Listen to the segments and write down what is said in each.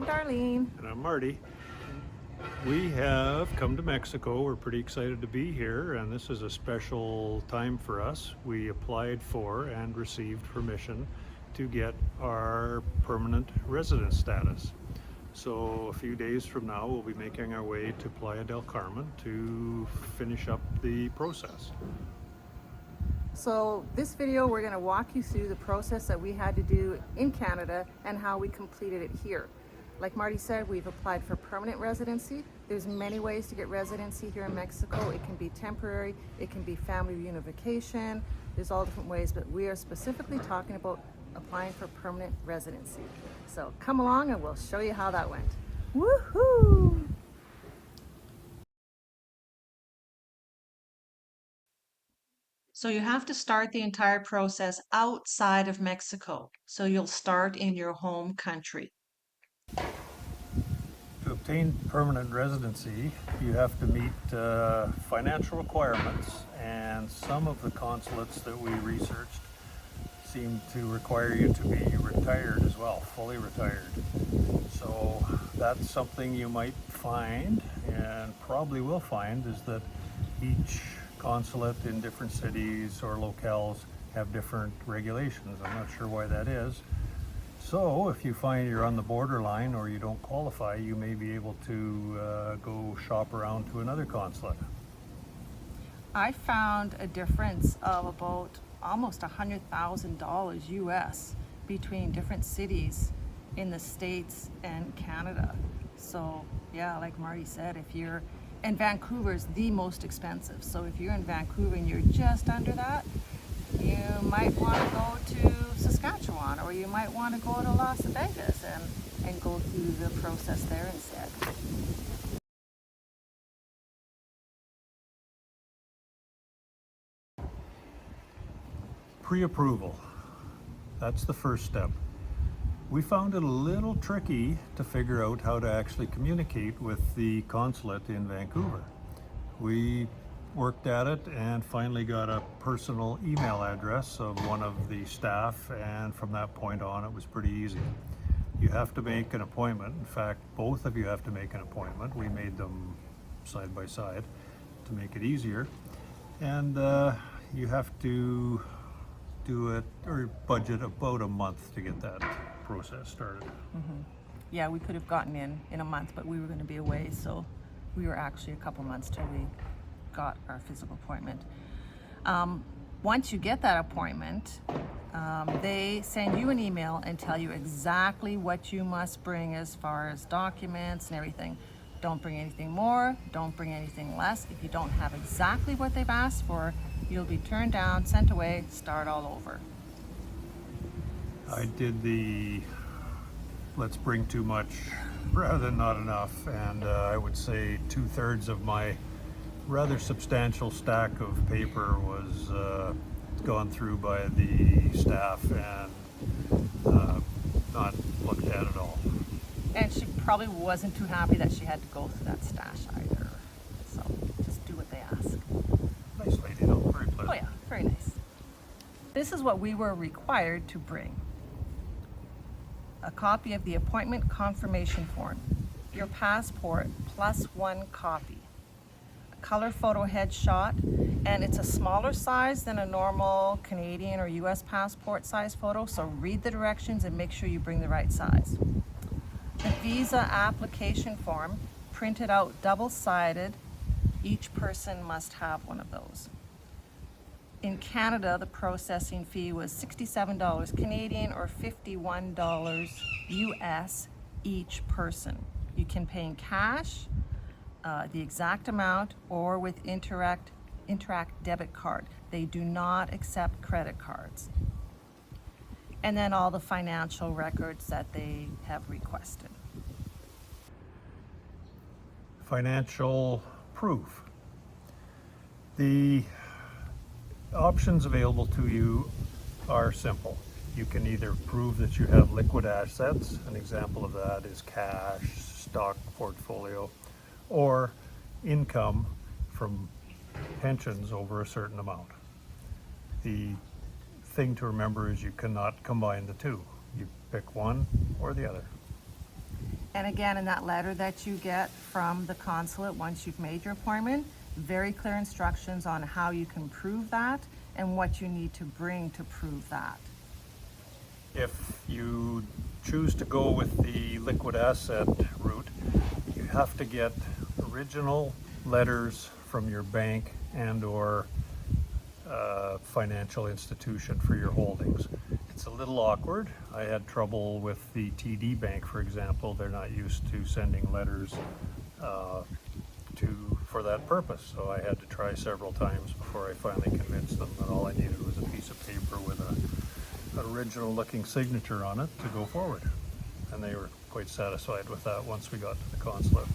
I'm Darlene. And I'm Marty. We have come to Mexico. We're pretty excited to be here, and this is a special time for us. We applied for and received permission to get our permanent resident status. So a few days from now, we'll be making our way to Playa del Carmen to finish up the process. So this video, we're going to walk you through the process that we had to do in Canada and how we completed it here. Like Marty said, we've applied for permanent residency. There's many ways to get residency here in Mexico. It can be temporary, it can be family reunification. There's all different ways, but we are specifically talking about applying for permanent residency. So come along and we'll show you how that went. Woohoo! So you have to start the entire process outside of Mexico. So you'll start in your home country. To obtain permanent residency, you have to meet financial requirements, and some of the consulates that we researched seem to require you to be retired as well, fully retired. So that's something you might find, and probably will find, is that each consulate in different cities or locales have different regulations. I'm not sure why that is. So if you find you're on the borderline or you don't qualify, you may be able to go shop around to another consulate. I found a difference of about almost $100,000 US between different cities in the States and Canada. So yeah, like Marty said, and Vancouver's the most expensive. So if you're in Vancouver and you're just under that, you might want to go to Saskatchewan, or you might want to go to Las Vegas and go through the process there instead. Pre-approval. That's the first step. We found it a little tricky to figure out how to actually communicate with the consulate in Vancouver. We worked at it and finally got a personal email address of one of the staff, and from that point on it was pretty easy. You have to make an appointment. In fact, both of you have to make an appointment. We made them side by side to make it easier, and you have to do it or budget about a month to get that process started. Yeah, we could have gotten in a month, but we were going to be away, so we were actually a couple months till we got our physical appointment. Once you get that appointment, they send you an email and tell you exactly what you must bring as far as documents and everything. Don't bring anything more, don't bring anything less. If you don't have exactly what they've asked for, you'll be turned down, sent away, start all over. I did the let's bring too much rather than not enough, and I would say 2/3 of my rather substantial stack of paper was gone through by the staff and not looked at at all. And she probably wasn't too happy that she had to go through that stash either. So just do what they ask. Nice lady though, very pleasant. Oh yeah, very nice. This is what we were required to bring. A copy of the appointment confirmation form, your passport plus 1 copy, a color photo headshot, and it's a smaller size than a normal Canadian or US passport size photo, so read the directions and make sure you bring the right size. The visa application form, printed out double-sided. Each person must have one of those. In Canada, the processing fee was $67 Canadian or $51 US each person. You can pay in cash, the exact amount, or with Interact debit card. They do not accept credit cards. And then all the financial records that they have requested. Financial proof. The options available to you are simple. You can either prove that you have liquid assets, an example of that is cash, stock portfolio, or income from pensions over a certain amount. The thing to remember is you cannot combine the two. You pick one or the other. And again, in that letter that you get from the consulate once you've made your appointment, very clear instructions on how you can prove that and what you need to bring to prove that. If you choose to go with the liquid asset route, you have to get original letters from your bank and or financial institution for your holdings. It's a little awkward. I had trouble with the TD Bank, for example. They're not used to sending letters for that purpose. So I had to try several times before I finally convinced them that all I needed was a piece of paper with an original looking signature on it to go forward. And they were quite satisfied with that once we got to the consulate.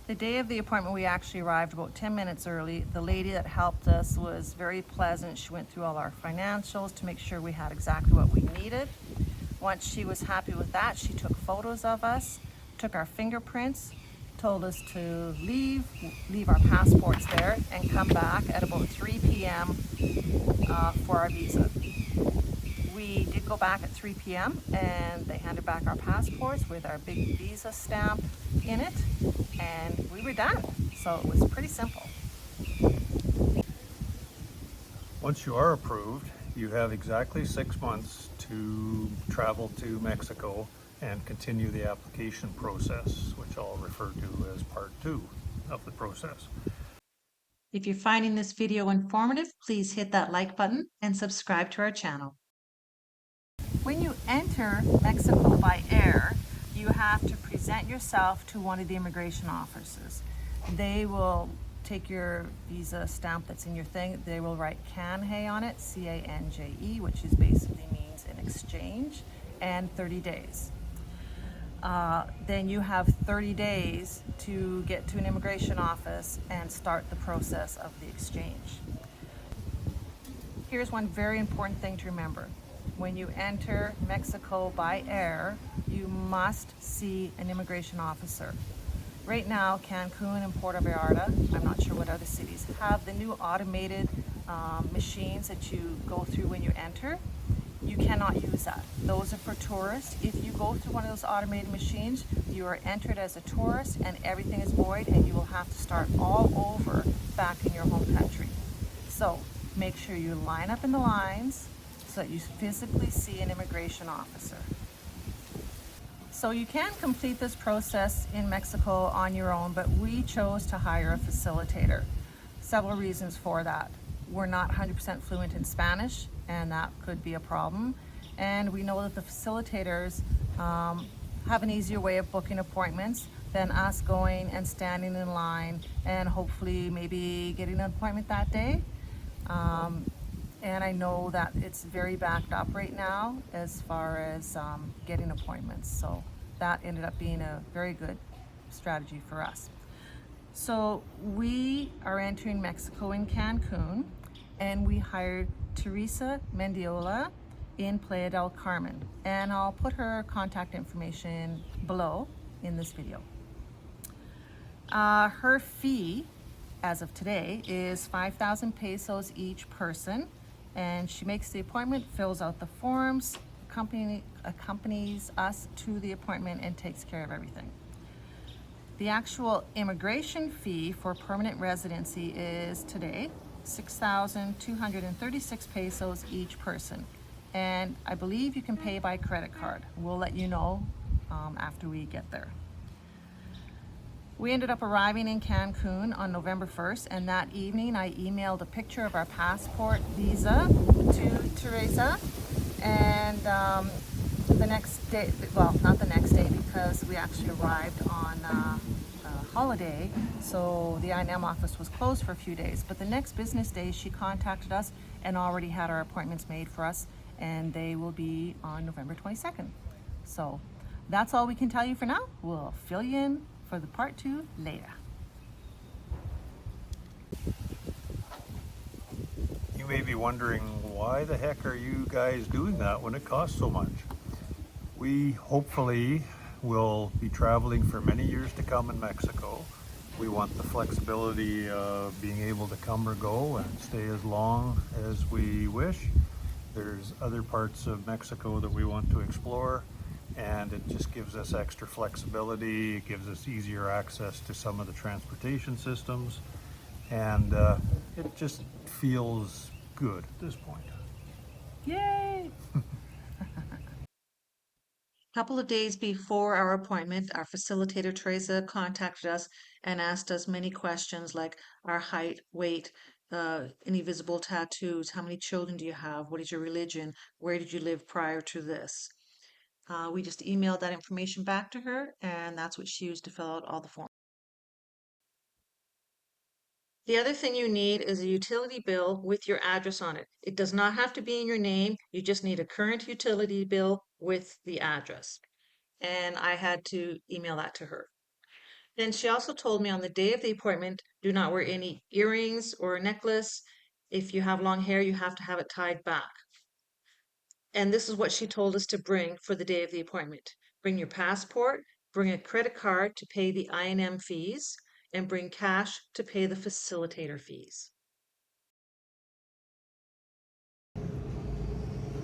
The day of the appointment, we actually arrived about 10 minutes early. The lady that helped us was very pleasant. She went through all our financials to make sure we had exactly what we needed. Once she was happy with that, she took photos of us, took our fingerprints, told us to leave our passports there and come back at about 3 p.m. For our visa. We did go back at 3 p.m. and they handed back our passports with our big visa stamp in it, and we were done. So it was pretty simple. Once you are approved, you have exactly 6 months to travel to Mexico and continue the application process, which I'll refer to as part 2 of the process. If you're finding this video informative, please hit that like button and subscribe to our channel. When you enter Mexico by air, you have to present yourself to one of the immigration officers. They will take your visa stamp that's in your thing. They will write Canje on it, C-A-N-J-E, which is basically means an exchange, and 30 days. Then you have 30 days to get to an immigration office and start the process of the exchange. Here's one very important thing to remember. When you enter Mexico by air, you must see an immigration officer. Right now, Cancun and Puerto Vallarta, I'm not sure what other cities, have the new automated machines that you go through when you enter. You cannot use that. Those are for tourists. If you go through one of those automated machines, you are entered as a tourist and everything is void, and you will have to start all over back in your home country. So make sure you line up in the lines so that you physically see an immigration officer. So you can complete this process in Mexico on your own, but we chose to hire a facilitator. Several reasons for that. We're not 100% fluent in Spanish, and that could be a problem. And we know that the facilitators have an easier way of booking appointments than us going and standing in line and hopefully maybe getting an appointment that day. And I know that it's very backed up right now as far as getting appointments. So that ended up being a very good strategy for us. So we are entering Mexico in Cancun, and we hired Teresa Mendiola in Playa del Carmen. And I'll put her contact information below in this video. Her fee, as of today, is 5,000 pesos each person. And she makes the appointment, fills out the forms, accompanies us to the appointment, and takes care of everything. The actual immigration fee for permanent residency is today 6,236 pesos each person. And I believe you can pay by credit card. We'll let you know after we get there. We ended up arriving in Cancun on November 1st, and that evening I emailed a picture of our passport visa to Teresa, and the next day, well, not the next day because we actually arrived on a holiday, so the I&M office was closed for a few days, but the next business day she contacted us and already had our appointments made for us, and they will be on November 22nd. So that's all we can tell you for now. We'll fill you in for the part 2 later. You may be wondering, why the heck are you guys doing that when it costs so much? We hopefully will be traveling for many years to come in Mexico. We want the flexibility of being able to come or go and stay as long as we wish. There's other parts of Mexico that we want to explore, and it just gives us extra flexibility. It gives us easier access to some of the transportation systems, and it just feels good at this point. Yay! A couple of days before our appointment, our facilitator Teresa contacted us and asked us many questions like our height, weight, any visible tattoos, how many children do you have, what is your religion, where did you live prior to this? We just emailed that information back to her, and that's what she used to fill out all the forms. The other thing you need is a utility bill with your address on it. It does not have to be in your name. You just need a current utility bill with the address. And I had to email that to her. Then she also told me on the day of the appointment, do not wear any earrings or a necklace. If you have long hair, you have to have it tied back. And this is what she told us to bring for the day of the appointment. Bring your passport, bring a credit card to pay the I&M fees, and bring cash to pay the facilitator fees.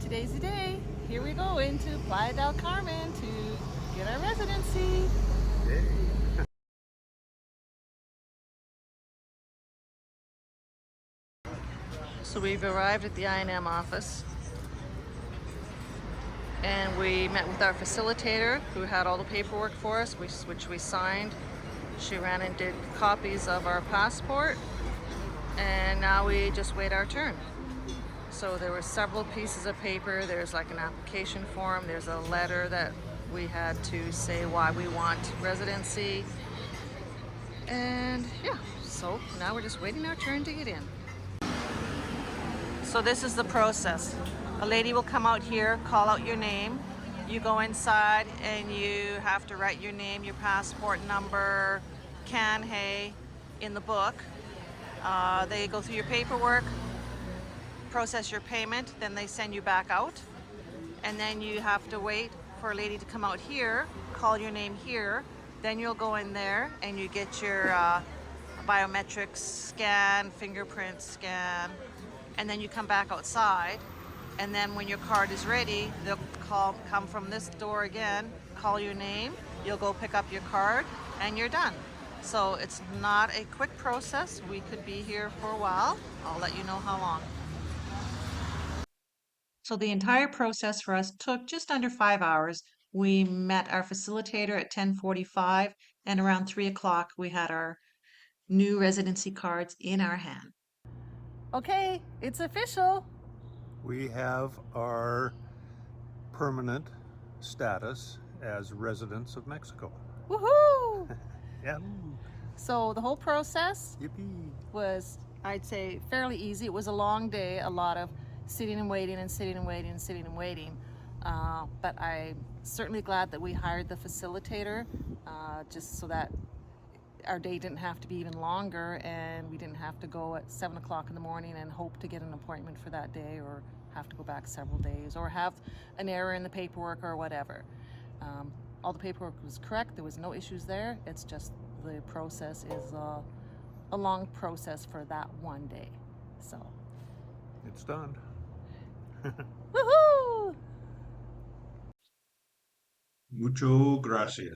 Today's the day. Here we go into Playa del Carmen to get our residency. Yay. So we've arrived at the I&M office, and we met with our facilitator who had all the paperwork for us, which we signed. She ran and did copies of our passport, and now we just wait our turn. So there were several pieces of paper. There's like an application form. There's a letter that we had to say why we want residency. And yeah, so now we're just waiting our turn to get in. So this is the process. A lady will come out here, call out your name. You go inside and you have to write your name, your passport number, hey, in the book. They go through your paperwork, process your payment, then they send you back out. And then you have to wait for a lady to come out here, call your name here. Then you'll go in there and you get your biometrics scan, fingerprint scan, and then you come back outside. And then when your card is ready, they'll come from this door again, call your name, you'll go pick up your card, and you're done. So it's not a quick process. We could be here for a while. I'll let you know how long. So the entire process for us took just under 5 hours. We met our facilitator at 10:45, and around 3 o'clock we had our new residency cards in our hand. Okay, it's official. We have our permanent status as residents of Mexico. Woohoo! Yeah. So the whole process Yippee. was, I'd say, fairly easy. It was a long day, a lot of sitting and waiting and sitting and waiting and sitting and waiting. But I'm certainly glad that we hired the facilitator, just so that our day didn't have to be even longer and we didn't have to go at 7 o'clock in the morning and hope to get an appointment for that day, or have to go back several days, or have an error in the paperwork or whatever. All the paperwork was correct. There was no issues there. It's just the process is a long process for that one day. So, It's done. woohoo! Mucho gracias.